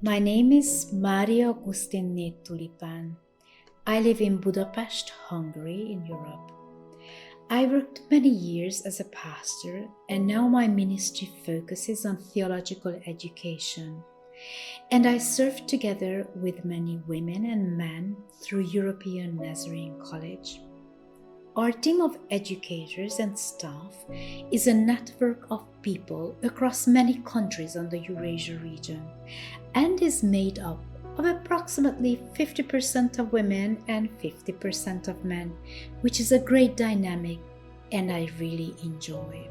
My name is Maria Gusztinné Tulipán. I live in Budapest, Hungary, in Europe. I worked many years as a pastor, and now my ministry focuses on theological education. And I serve together with many women and men through European Nazarene College. Our team of educators and staff is a network of people across many countries on the Eurasia region and is made up of approximately 50% of women and 50% of men, which is a great dynamic and I really enjoy.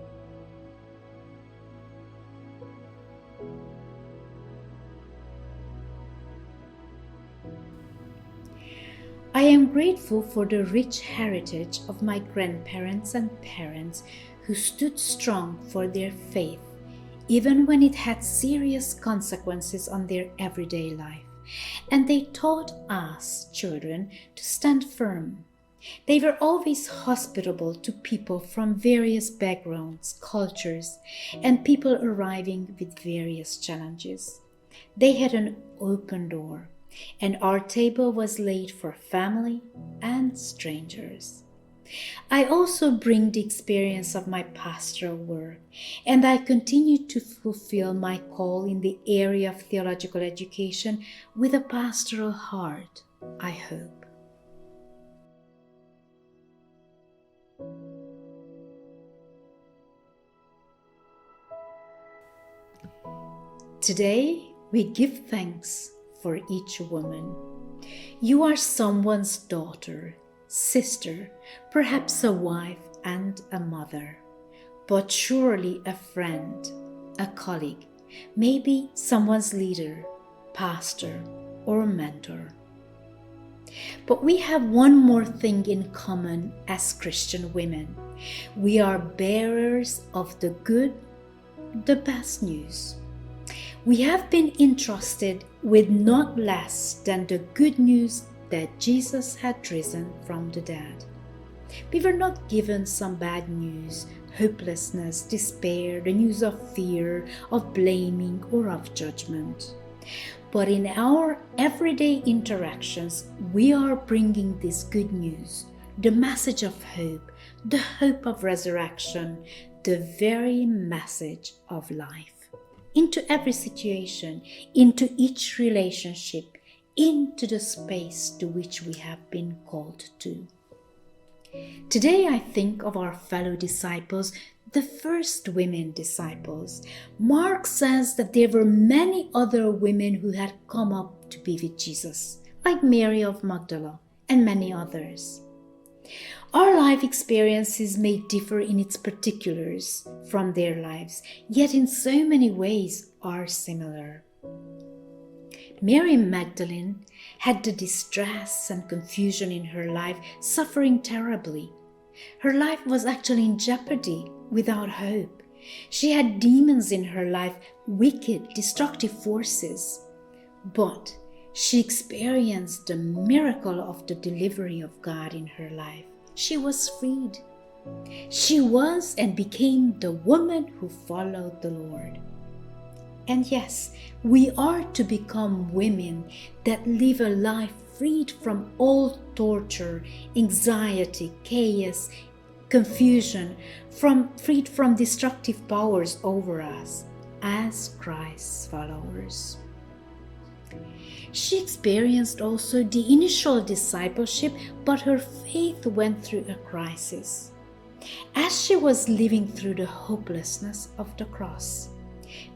I am grateful for the rich heritage of my grandparents and parents who stood strong for their faith, even when it had serious consequences on their everyday life. And they taught us, children, to stand firm. They were always hospitable to people from various backgrounds, cultures, and people arriving with various challenges. They had an open door, and our table was laid for family and strangers. I also bring the experience of my pastoral work, and I continue to fulfill my call in the area of theological education with a pastoral heart, I hope. Today, we give thanks for each woman. You are someone's daughter, sister, perhaps a wife and a mother, but surely a friend, a colleague, maybe someone's leader, pastor, or mentor. But we have one more thing in common as Christian women. We are bearers of the good, the best news. We have been entrusted with not less than the good news that Jesus had risen from the dead. We were not given some bad news, hopelessness, despair, the news of fear, of blaming, or of judgment. But in our everyday interactions, we are bringing this good news, the message of hope, the hope of resurrection, the very message of life, into every situation, into each relationship, into the space to which we have been called to. Today I think of our fellow disciples, the first women disciples. Mark says that there were many other women who had come up to be with Jesus, like Mary of Magdala and many others. Our life experiences may differ in its particulars from their lives, yet in so many ways are similar. Mary Magdalene had the distress and confusion in her life, suffering terribly. Her life was actually in jeopardy, without hope. She had demons in her life, wicked, destructive forces. But she experienced the miracle of the delivery of God in her life. She was freed. She was and became the woman who followed the Lord. And yes, we are to become women that live a life freed from all torture, anxiety, chaos, confusion, freed from destructive powers over us as Christ's followers. She experienced also the initial discipleship, but her faith went through a crisis as she was living through the hopelessness of the cross.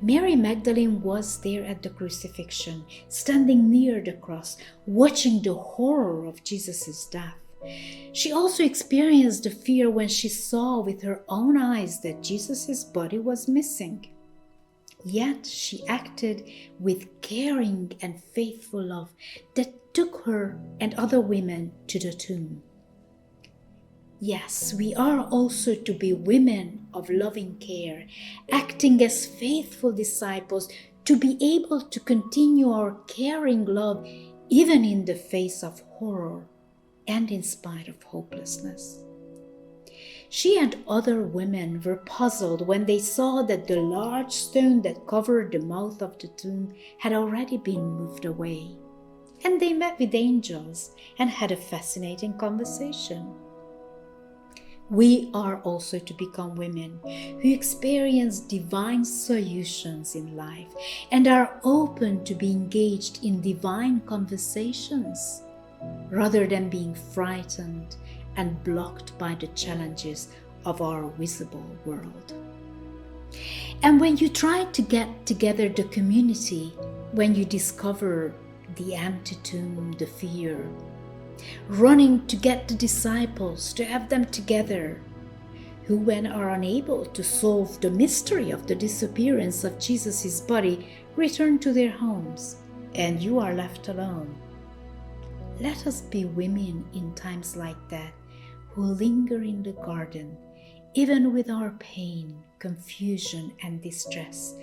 Mary Magdalene was there at the crucifixion, standing near the cross, watching the horror of Jesus' death. She also experienced the fear when she saw with her own eyes that Jesus' body was missing. Yet she acted with caring and faithful love that took her and other women to the tomb. Yes, we are also to be women of loving care, acting as faithful disciples to be able to continue our caring love even in the face of horror and in spite of hopelessness. She and other women were puzzled when they saw that the large stone that covered the mouth of the tomb had already been moved away. And they met with angels and had a fascinating conversation. We are also to become women who experience divine solutions in life and are open to be engaged in divine conversations, rather than being frightened and blocked by the challenges of our visible world. And when you try to get together the community, when you discover the empty tomb, the fear, running to get the disciples, to have them together, who when are unable to solve the mystery of the disappearance of Jesus' body, return to their homes, and you are left alone. Let us be women in times like that, who linger in the garden, even with our pain, confusion, and distress,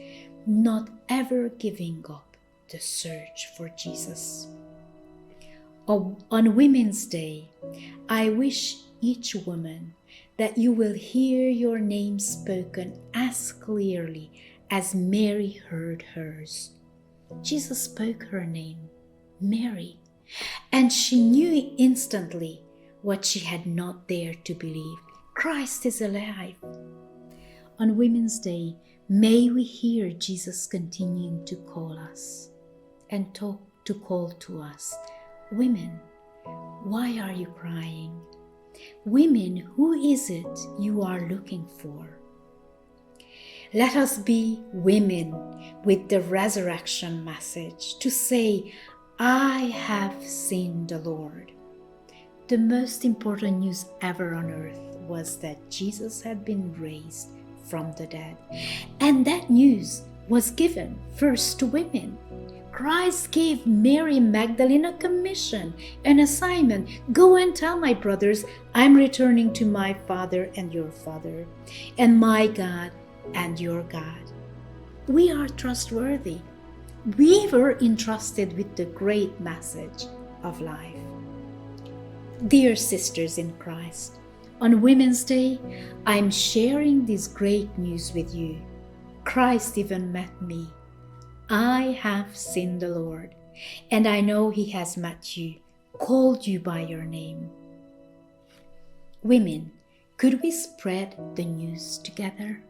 not ever giving up the search for Jesus. On Women's Day, I wish each woman that you will hear your name spoken as clearly as Mary heard hers. Jesus spoke her name, Mary, and she knew instantly what she had not dared to believe. Christ is alive. On Women's Day, may we hear Jesus continuing to call us and to call to us, women, why are you crying? Women, who is it you are looking for? Let us be women with the resurrection message to say, I have seen the Lord. The most important news ever on earth was that Jesus had been raised from the dead. And that news was given first to women. Christ gave Mary Magdalene a commission, an assignment. Go and tell my brothers, I'm returning to my Father and your Father, and my God and your God. We are trustworthy. We were entrusted with the great message of life. Dear sisters in Christ, on Women's Day, I'm sharing this great news with you. Christ even met me. I have seen the Lord, and I know He has met you, called you by your name. Women, could we spread the news together?